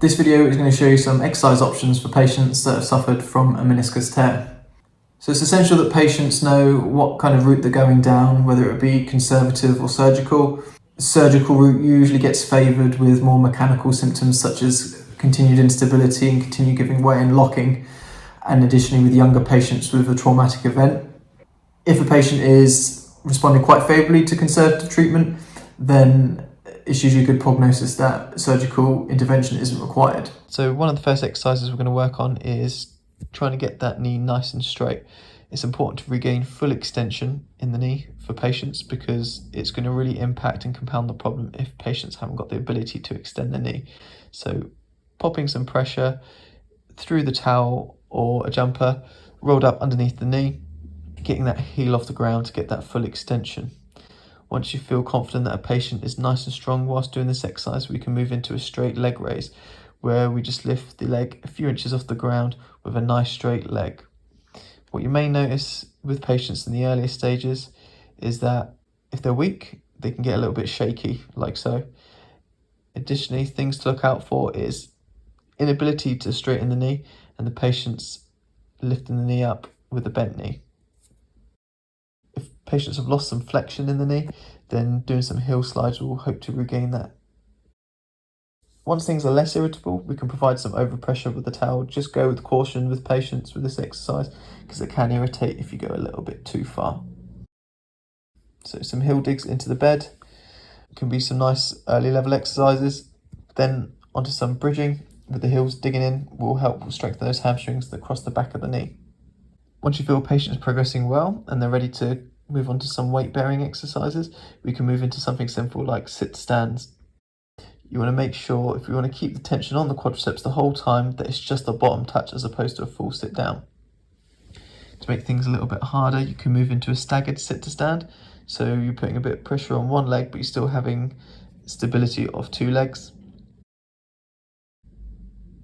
This video is going to show you some exercise options for patients that have suffered from a meniscus tear. So it's essential that patients know what kind of route they're going down, whether it be conservative or surgical. The surgical route usually gets favoured with more mechanical symptoms such as continued instability and continued giving way and locking, and additionally with younger patients with a traumatic event. If a patient is responding quite favourably to conservative treatment, then it's usually a good prognosis that surgical intervention isn't required. So one of the first exercises we're going to work on is trying to get that knee nice and straight. It's important to regain full extension in the knee for patients because it's going to really impact and compound the problem if patients haven't got the ability to extend the knee. So popping some pressure through the towel or a jumper rolled up underneath the knee, getting that heel off the ground to get that full extension. Once you feel confident that a patient is nice and strong whilst doing this exercise, we can move into a straight leg raise, where we just lift the leg a few inches off the ground with a nice straight leg. What you may notice with patients in the earlier stages is that if they're weak, they can get a little bit shaky, like so. Additionally, things to look out for is inability to straighten the knee and the patient's lifting the knee up with a bent knee. If patients have lost some flexion in the knee, then doing some heel slides will hope to regain that. Once things are less irritable, we can provide some overpressure with the towel. Just go with caution with patients with this exercise because it can irritate if you go a little bit too far. So some heel digs into the bed can be some nice early level exercises. Then onto some bridging with the heels digging in will help strengthen those hamstrings that cross the back of the knee. Once you feel a patient is progressing well and they're ready to move on to some weight-bearing exercises, we can move into something simple like sit-stands. You want to make sure, if you want to keep the tension on the quadriceps the whole time, that it's just a bottom touch as opposed to a full sit-down. To make things a little bit harder, you can move into a staggered sit-to-stand. So you're putting a bit of pressure on one leg, but you're still having stability of two legs.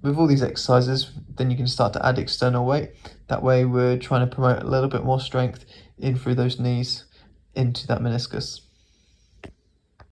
With all these exercises, then you can start to add external weight. That way we're trying to promote a little bit more strength in through those knees into that meniscus.